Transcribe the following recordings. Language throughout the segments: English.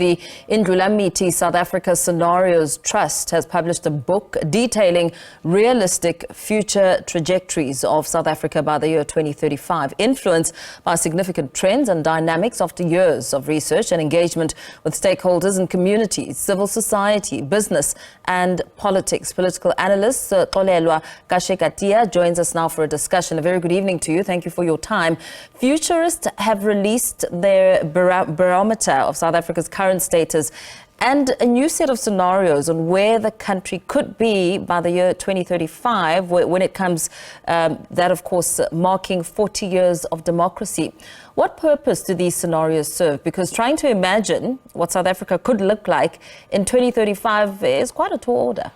The Indlulamithi South Africa Scenarios Trust has published a book detailing realistic future trajectories of South Africa by the year 2035, influenced by significant trends and dynamics after years of research and engagement with stakeholders and communities, civil society, business and politics. Political analyst Xolelwa Kashe Katiya joins us now for a discussion. A very good evening to you. Thank you for your time. Futurists have released their barometer of South Africa's current status and a new set of scenarios on where the country could be by the year 2035 when it comes, that of course marking 40 years of democracy. What purpose do these scenarios serve? Because trying to imagine what South Africa could look like in 2035 is quite a tall order.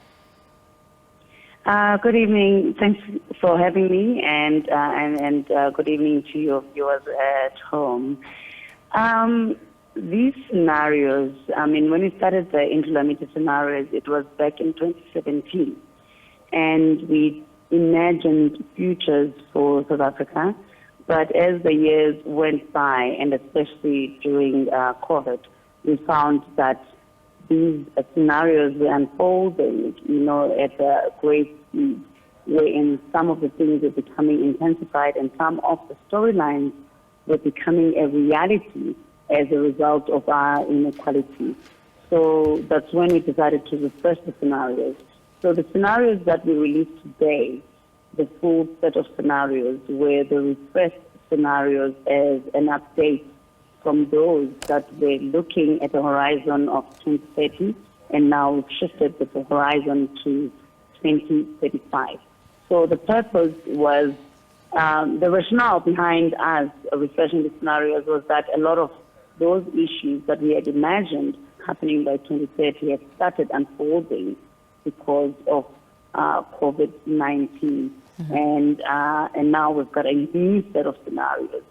Good evening. Thanks for having me, and good evening to your viewers at home. These scenarios, I mean, when we started the Indlulamithi scenarios, it was back in 2017, and we imagined futures for South Africa. But as the years went by, and especially during COVID, we found that these scenarios were unfolding, at a great speed, wherein some of the things were becoming intensified and some of the storylines were becoming a reality as a result of our inequality. So that's when we decided to refresh the scenarios. So the scenarios that we released today, the full set of scenarios, were the refreshed scenarios as an update from those that were looking at a horizon of 2030, and now we've shifted the horizon to 2035. So the purpose was, the rationale behind us refreshing the scenarios was that a lot of those issues that we had imagined happening by 2030 have started unfolding because of COVID-19. And now we've got a new set of scenarios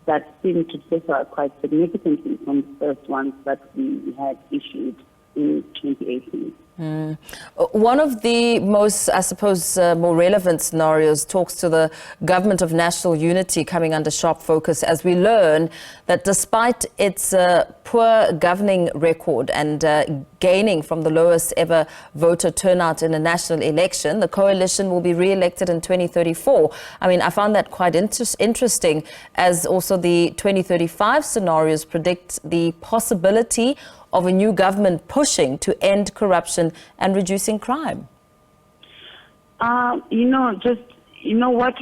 that seem to differ quite significantly from the first ones that we had issued in 2018. One of the most, I suppose, more relevant scenarios talks to the government of national unity coming under sharp focus as we learn that despite its poor governing record and gaining from the lowest ever voter turnout in a national election, the coalition will be re-elected in 2034. I mean, I found that quite interesting, as also the 2035 scenarios predict the possibility of a new government pushing to end corruption and reducing crime. What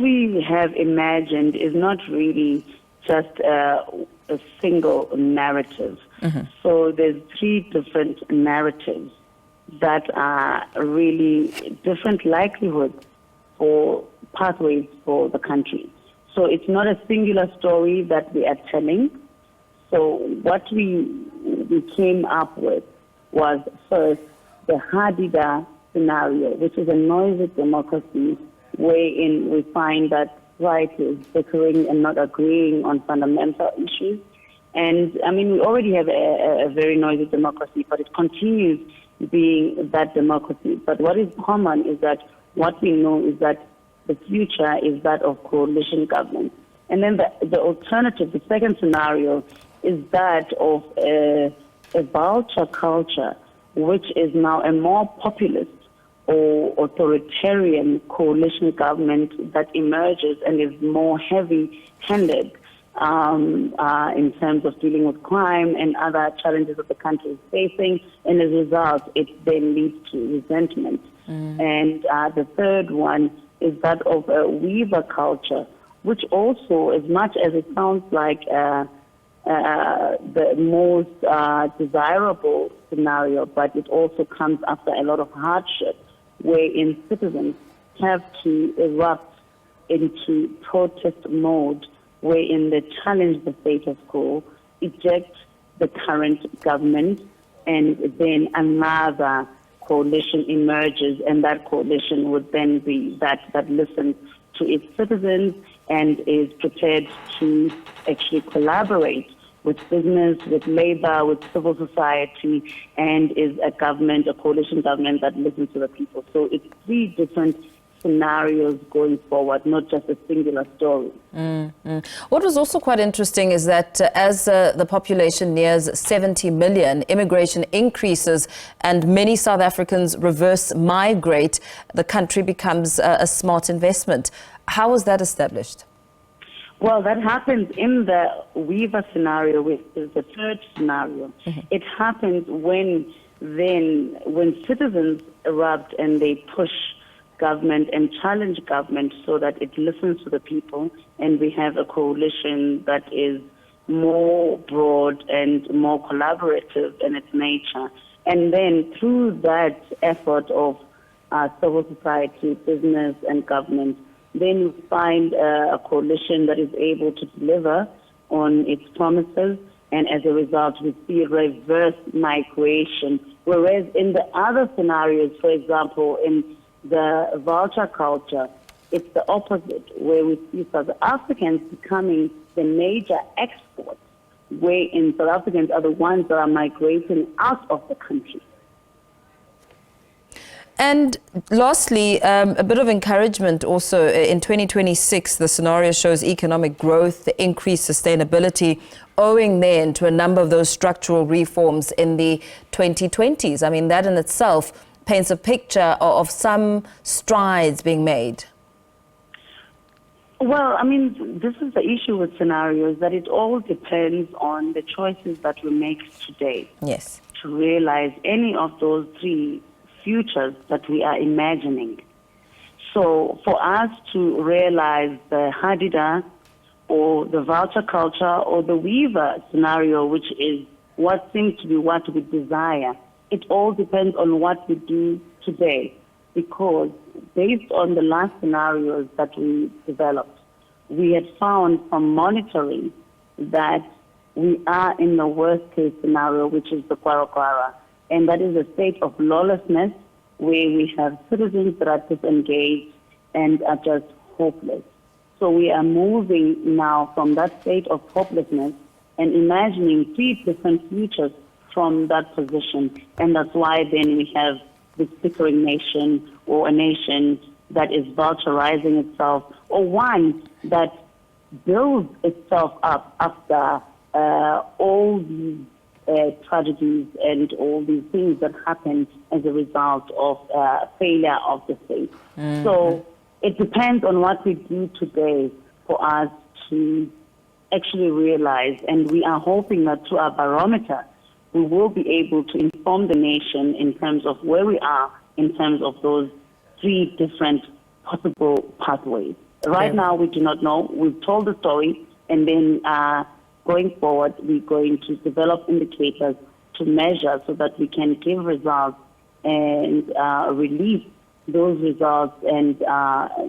we have imagined is not really just a single narrative. So there's three different narratives that are really different likelihoods for pathways for the country. So it's not a singular story that we are telling. So what we came up with was first the Hadida scenario, which is a noisy democracy wherein we find that right is bickering and not agreeing on fundamental issues. And I mean, we already have a very noisy democracy, but it continues being that democracy. But what is common is that what we know is that the future is that of coalition government. And then the alternative, the second scenario, is that of a vulture culture, which is now a more populist or authoritarian coalition government that emerges and is more heavy-handed in terms of dealing with crime and other challenges that the country is facing. And as a result, it then leads to resentment. And the third one is that of a weaver culture, which also, as much as it sounds like the most desirable scenario, but it also comes after a lot of hardship, wherein citizens have to erupt into protest mode, wherein they challenge the status quo, eject the current government, and then another coalition emerges, and that coalition would then be that listens to its citizens and is prepared to actually collaborate with business, with labor, with civil society, and is a government, a coalition government that listens to the people. So it's three different scenarios going forward, not just a singular story. What was also quite interesting is that as the population nears 70 million, immigration increases and many South Africans reverse migrate, the country becomes a smart investment. How was that established? Well, that happens in the Weaver scenario, which is the third scenario. It happens when citizens erupt and they push government and challenge government so that it listens to the people, and we have a coalition that is more broad and more collaborative in its nature. And then through that effort of civil society, business and government, then you find a coalition that is able to deliver on its promises, and as a result we see reverse migration. Whereas in the other scenarios, for example, in the vulture culture, it's the opposite, where we see South Africans becoming the major exports, wherein South Africans are the ones that are migrating out of the country. And lastly, a bit of encouragement also. In 2026, the scenario shows economic growth, the increased sustainability, owing then to a number of those structural reforms in the 2020s. I mean, that in itself paints a picture of some strides being made. Well, I mean, this is the issue with scenarios, that it all depends on the choices that we make today. Yes. To realize any of those three futures that we are imagining. So for us to realize the Hadida or the vulture culture or the Weaver scenario, which is what seems to be what we desire, it all depends on what we do today. Because based on the last scenarios that we developed, we had found from monitoring that we are in the worst case scenario, which is the Kwara, and that is a state of lawlessness where we have citizens that are disengaged and are just hopeless. So we are moving now from that state of hopelessness and imagining three different futures from that position. And that's why then we have this flickering nation, or a nation that is vulturizing itself, or one that builds itself up after all these tragedies and all these things that happen as a result of failure of the state. So it depends on what we do today for us to actually realize, and we are hoping that through our barometer, we will be able to inform the nation in terms of where we are, in terms of those three different possible pathways. Right now, we do not know. We've told the story, and then going forward, we're going to develop indicators to measure so that we can give results and release those results and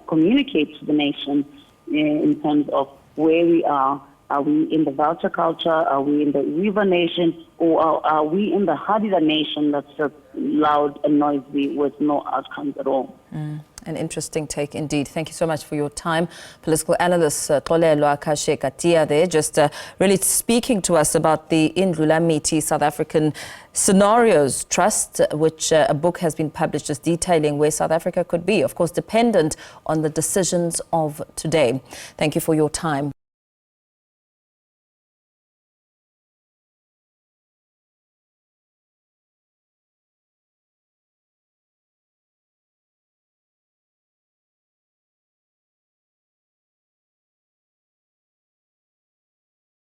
communicate to the nation in terms of where we are. Are we in the vulture culture? Are we in the Weaver nation? Or are we in the Hadida nation that's just loud and noisy with no outcomes at all? An interesting take indeed. Thank you so much for your time. Political analyst Xolelwa, Kashe, Katiya there, just really speaking to us about the Indlulamithi South African Scenarios Trust, which a book has been published just detailing where South Africa could be, of course, dependent on the decisions of today. Thank you for your time.